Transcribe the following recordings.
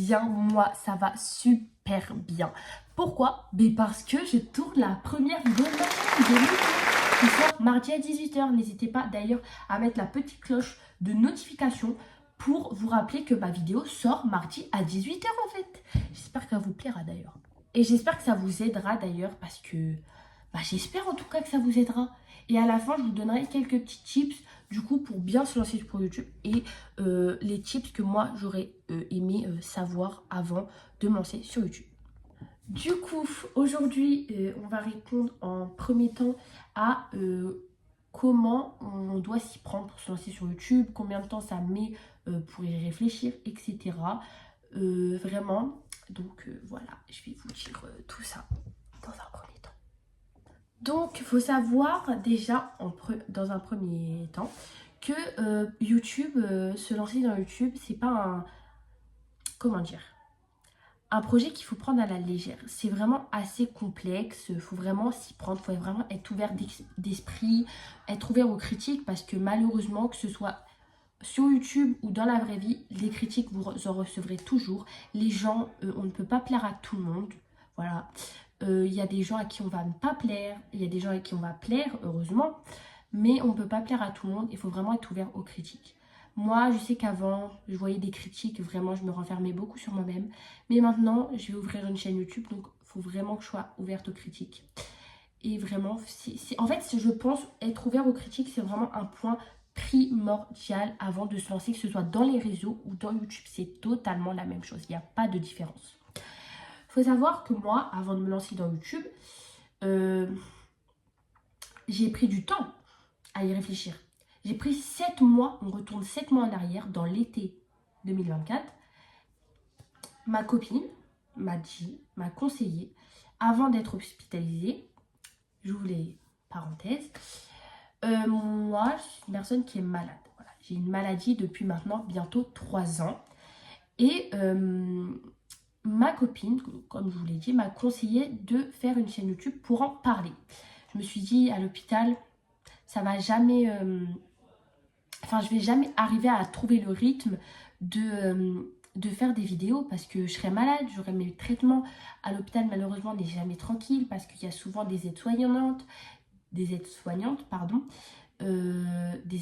bien? Moi, ça va super bien. Pourquoi? Mais parce que je tourne la première vidéo de ma chaîne de YouTube qui sort mardi à 18h. N'hésitez pas d'ailleurs à mettre la petite cloche de notification pour vous rappeler que ma vidéo sort mardi à 18h en fait. J'espère qu'elle vous plaira d'ailleurs. Et j'espère que ça vous aidera d'ailleurs parce que j'espère en tout cas que ça vous aidera. Et à la fin, je vous donnerai quelques petits tips du coup pour bien se lancer sur YouTube et les tips que moi j'aurais aimé savoir avant de me lancer sur YouTube. Du coup, aujourd'hui, on va répondre en premier temps à comment on doit s'y prendre pour se lancer sur YouTube, combien de temps ça met pour y réfléchir, etc. Vraiment, donc voilà, je vais vous dire tout ça dans un premier temps. Donc, il faut savoir déjà dans un premier temps que YouTube, se lancer dans YouTube, c'est pas un, comment dire, un projet qu'il faut prendre à la légère. C'est vraiment assez complexe, il faut vraiment s'y prendre, il faut vraiment être ouvert d'esprit, être ouvert aux critiques parce que malheureusement, que ce soit sur YouTube ou dans la vraie vie, les critiques, vous en recevrez toujours. Les gens, on ne peut pas plaire à tout le monde. Voilà. Il y a des gens à qui on va ne pas plaire. Il y a des gens à qui on va plaire, heureusement. Mais on ne peut pas plaire à tout le monde. Il faut vraiment être ouvert aux critiques. Moi, je sais qu'avant, je voyais des critiques. Vraiment, je me renfermais beaucoup sur moi-même. Mais maintenant, je vais ouvrir une chaîne YouTube. Donc, il faut vraiment que je sois ouverte aux critiques. Et vraiment, en fait, je pense être ouvert aux critiques, c'est vraiment un point primordial avant de se lancer, que ce soit dans les réseaux ou dans YouTube. C'est totalement la même chose. Il n'y a pas de différence. Il faut savoir que moi, avant de me lancer dans YouTube, j'ai pris du temps à y réfléchir. J'ai pris 7 mois, on retourne 7 mois en arrière, dans l'été 2024. Ma copine m'a conseillé, avant d'être hospitalisée, j'ouvre les parenthèses, moi, je suis une personne qui est malade. Voilà. J'ai une maladie depuis maintenant bientôt 3 ans. Et ma copine, comme je vous l'ai dit, m'a conseillé de faire une chaîne YouTube pour en parler. Je me suis dit, à l'hôpital, ça va jamais... je vais jamais arriver à trouver le rythme de faire des vidéos parce que je serai malade, j'aurai mes traitements. À l'hôpital, malheureusement, on n'est jamais tranquille parce qu'il y a souvent des aides-soignantes, des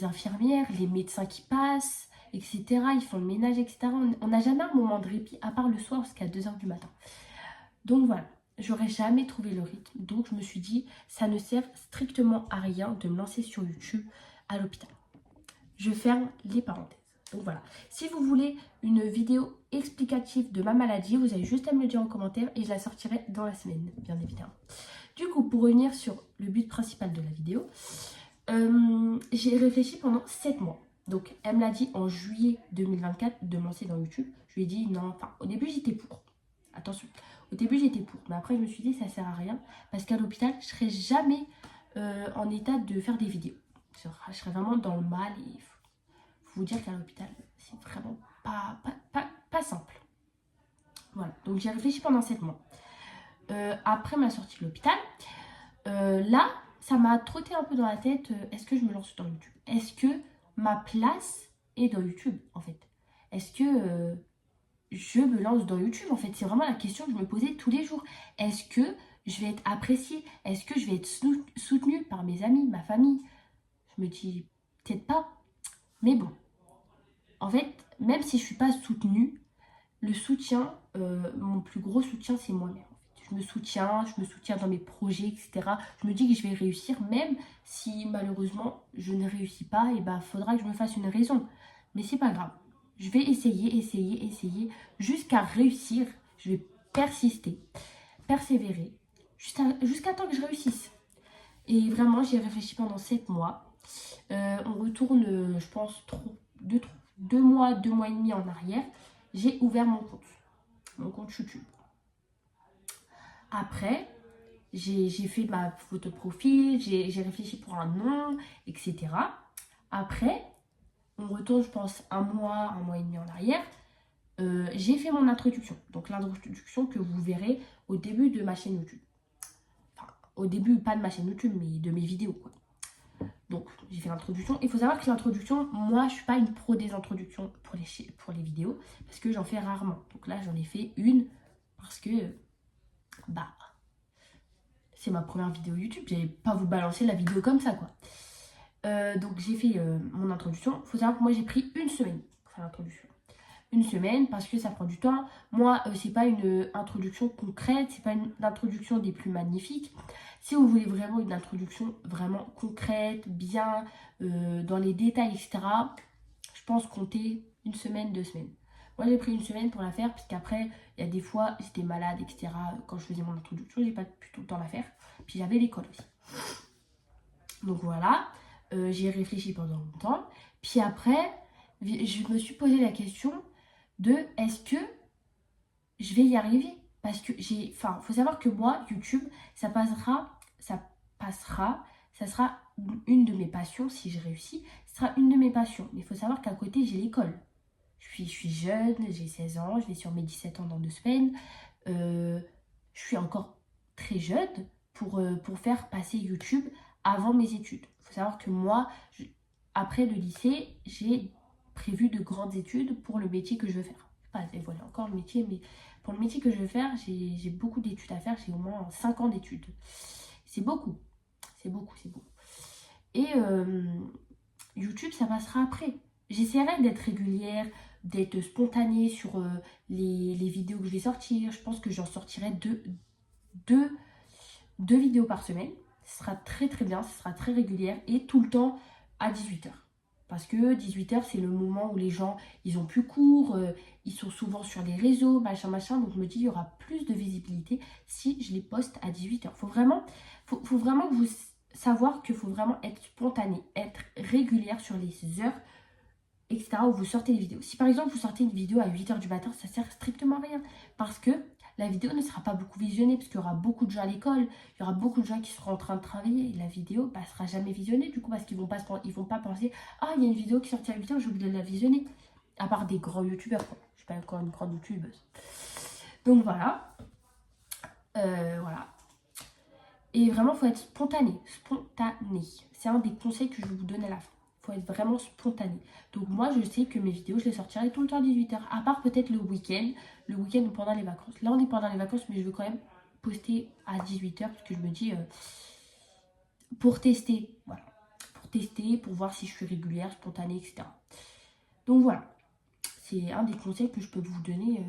infirmières, les médecins qui passent, etc. Ils font le ménage, etc. On n'a jamais un moment de répit, à part le soir jusqu'à 2h du matin. Donc voilà, j'aurais jamais trouvé le rythme. Donc je me suis dit, ça ne sert strictement à rien de me lancer sur YouTube à l'hôpital. Je ferme les parenthèses. Donc voilà, si vous voulez une vidéo explicative de ma maladie, vous avez juste à me le dire en commentaire et je la sortirai dans la semaine, bien évidemment. Du coup, pour revenir sur le but principal de la vidéo, j'ai réfléchi pendant 7 mois. Donc, elle me l'a dit en juillet 2024 de me lancer dans YouTube. Je lui ai dit non, enfin, au début, j'étais pour. Attention, au début, j'étais pour. Mais après, je me suis dit, ça sert à rien. Parce qu'à l'hôpital, je serais jamais en état de faire des vidéos. Je serais vraiment dans le mal. Et il faut vous dire qu'à l'hôpital, c'est vraiment pas simple. Voilà, donc j'ai réfléchi pendant 7 mois. Après ma sortie de l'hôpital, là, ça m'a trotté un peu dans la tête, est-ce que je me lance dans YouTube? Est-ce que ma place est dans YouTube, en fait? Est-ce que je me lance dans YouTube, en fait? C'est vraiment la question que je me posais tous les jours. Est-ce que je vais être appréciée? Est-ce que je vais être soutenue par mes amis, ma famille? Je me dis, peut-être pas. Mais bon, en fait, même si je ne suis pas soutenue, le soutien, mon plus gros soutien, c'est moi-même. Je me soutiens dans mes projets, etc. Je me dis que je vais réussir, même si malheureusement je ne réussis pas, et faudra que je me fasse une raison. Mais c'est pas grave. Je vais essayer, jusqu'à réussir. Je vais persister, persévérer, jusqu'à temps que je réussisse. Et vraiment, j'y ai réfléchi pendant 7 mois. On retourne, je pense, 2 mois, 2 mois et demi en arrière. J'ai ouvert mon compte YouTube. Après, j'ai fait ma photo de profil, j'ai réfléchi pour un nom, etc. Après, on retourne, je pense, un mois et demi en arrière. J'ai fait mon introduction. Donc l'introduction que vous verrez au début de ma chaîne YouTube. Enfin, au début, pas de ma chaîne YouTube, mais de mes vidéos, quoi. Donc j'ai fait l'introduction. Il faut savoir que l'introduction, moi je suis pas une pro des introductions pour les vidéos parce que j'en fais rarement. Donc là j'en ai fait une parce que bah c'est ma première vidéo YouTube. J'allais pas vous balancer la vidéo comme ça quoi. Donc j'ai fait mon introduction. Il faut savoir que moi j'ai pris une semaine pour faire l'introduction. Une semaine parce que ça prend du temps. Moi, c'est pas une introduction concrète, c'est pas une introduction des plus magnifiques. Si vous voulez vraiment une introduction vraiment concrète, bien, dans les détails, etc., je pense compter une semaine, 2 semaines. Moi, j'ai pris une semaine pour la faire, parce qu'après, il y a des fois, j'étais malade, etc. Quand je faisais mon introduction, j'ai pas pu tout le temps la faire. Puis j'avais l'école aussi. Donc voilà, j'y ai réfléchi pendant longtemps. Puis après, je me suis posé la question de est-ce que je vais y arriver? Parce que faut savoir que moi, YouTube, ça sera une de mes passions si je réussis. Ce sera une de mes passions. Mais il faut savoir qu'à côté, j'ai l'école. Je suis jeune, j'ai 16 ans, je vais sur mes 17 ans dans 2 semaines. Je suis encore très jeune pour faire passer YouTube avant mes études. Il faut savoir que moi, après le lycée, j'ai prévu de grandes études pour le métier que je veux faire. Je ne vais pas dévoiler encore le métier, mais pour le métier que je veux faire, j'ai beaucoup d'études à faire. J'ai au moins 5 ans d'études. C'est beaucoup. C'est beaucoup, c'est beaucoup. Et YouTube, ça passera après. J'essaierai d'être régulière, d'être spontanée sur les vidéos que je vais sortir. Je pense que j'en sortirai deux vidéos par semaine. Ce sera très très bien, ce sera très régulière et tout le temps à 18h. Parce que 18h, c'est le moment où les gens, ils ont plus cours, ils sont souvent sur les réseaux, machin. Donc je me dis, il y aura plus de visibilité si je les poste à 18h. Faut vraiment que vous savoir qu'il faut vraiment être spontané, être régulière sur les heures, etc. où vous sortez les vidéos. Si par exemple vous sortez une vidéo à 8h du matin, ça sert strictement à rien. Parce que la vidéo ne sera pas beaucoup visionnée, parce qu'il y aura beaucoup de gens à l'école, il y aura beaucoup de gens qui seront en train de travailler, et la vidéo ne sera jamais visionnée, du coup, parce qu'ils vont pas penser « Ah, il y a une vidéo qui est sortie à 8h, j'ai oublié de la visionner ». À part des grands youtubeurs, quoi. Je suis pas encore une grande youtubeuse. Donc voilà. Voilà. Et vraiment, il faut être spontané. C'est un des conseils que je vais vous donner à la fin. Il faut être vraiment spontané. Donc moi, je sais que mes vidéos, je les sortirai tout le temps à 18h. À part peut-être le week-end ou pendant les vacances. Là, on est pendant les vacances, mais je veux quand même poster à 18h. Parce que je me dis, pour tester. Voilà. Pour tester, pour voir si je suis régulière, spontanée, etc. Donc voilà. C'est un des conseils que je peux vous donner.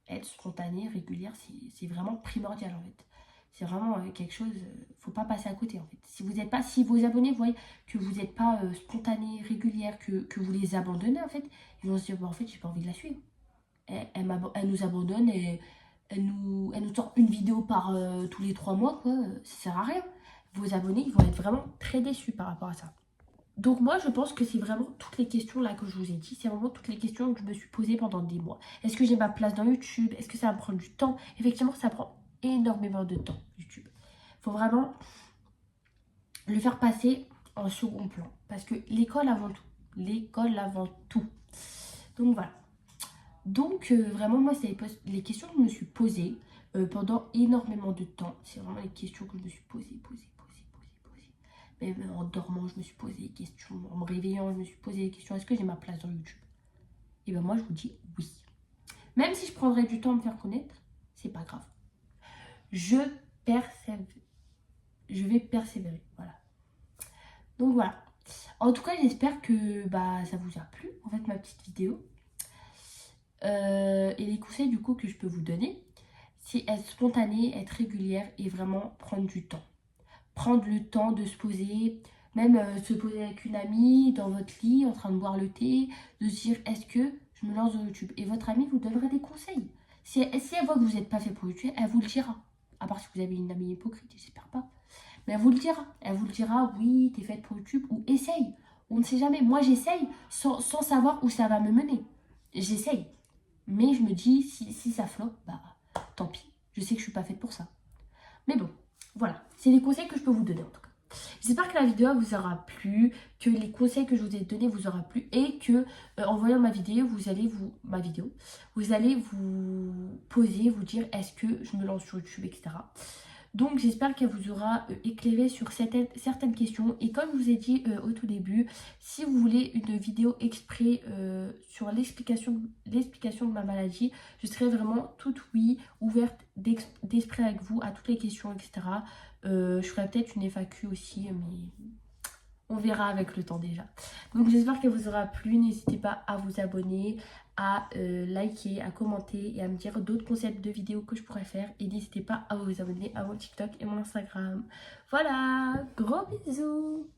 Être spontané, régulière, c'est vraiment primordial en fait. C'est vraiment quelque chose, faut pas passer à côté en fait. Si vos abonnés voient que vous n'êtes pas spontané, régulière, que vous les abandonnez en fait, ils vont se dire bah, en fait j'ai pas envie de la suivre. Elle nous abandonne et elle nous sort une vidéo par tous les 3 mois quoi, ça sert à rien. Vos abonnés ils vont être vraiment très déçus par rapport à ça. Donc moi je pense que c'est vraiment toutes les questions là que je vous ai dit, c'est vraiment toutes les questions que je me suis posées pendant des mois. Est-ce que j'ai ma place dans YouTube? Est-ce que ça va me prendre du temps? Effectivement ça prend énormément de temps YouTube. Il faut vraiment le faire passer en second plan. Parce que l'école avant tout. L'école avant tout. Donc voilà. Donc vraiment moi c'est les questions que je me suis posées pendant énormément de temps. C'est vraiment les questions que je me suis posées. Même en dormant, je me suis posé des questions. En me réveillant, je me suis posé des questions. Est-ce que j'ai ma place dans YouTube? Et bien moi, je vous dis oui. Même si je prendrais du temps à me faire connaître, c'est pas grave. Je vais persévérer. Voilà. Donc voilà. En tout cas, j'espère que ça vous a plu, en fait, ma petite vidéo. Et les conseils, du coup, que je peux vous donner, c'est être spontané, être régulière et vraiment prendre du temps. Prendre le temps de se poser, même se poser avec une amie dans votre lit en train de boire le thé, de se dire est-ce que je me lance dans YouTube? Et votre amie vous donnera des conseils. Si elle voit que vous n'êtes pas fait pour YouTube, elle vous le dira. À part si vous avez une amie hypocrite, j'espère pas. Mais elle vous le dira. Elle vous le dira, oui, t'es faite pour YouTube ou essaye. On ne sait jamais. Moi j'essaye sans savoir où ça va me mener. J'essaye. Mais je me dis, si ça floppe, tant pis. Je sais que je suis pas faite pour ça. Mais bon. Voilà, c'est les conseils que je peux vous donner en tout cas. J'espère que la vidéo vous aura plu, que les conseils que je vous ai donnés vous aura plu et que en voyant ma vidéo, vous allez vous poser, vous dire est-ce que je me lance sur YouTube, etc. Donc j'espère qu'elle vous aura éclairé sur certaines questions. Et comme je vous ai dit au tout début, si vous voulez une vidéo exprès sur l'explication de ma maladie, je serai vraiment toute oui, ouverte d'esprit avec vous à toutes les questions, etc. Je ferai peut-être une FAQ aussi, mais on verra avec le temps déjà. Donc j'espère qu'elle vous aura plu. N'hésitez pas à vous abonner, à liker, à commenter et à me dire d'autres concepts de vidéos que je pourrais faire. Et n'hésitez pas à vous abonner à mon TikTok et mon Instagram. Voilà, gros bisous.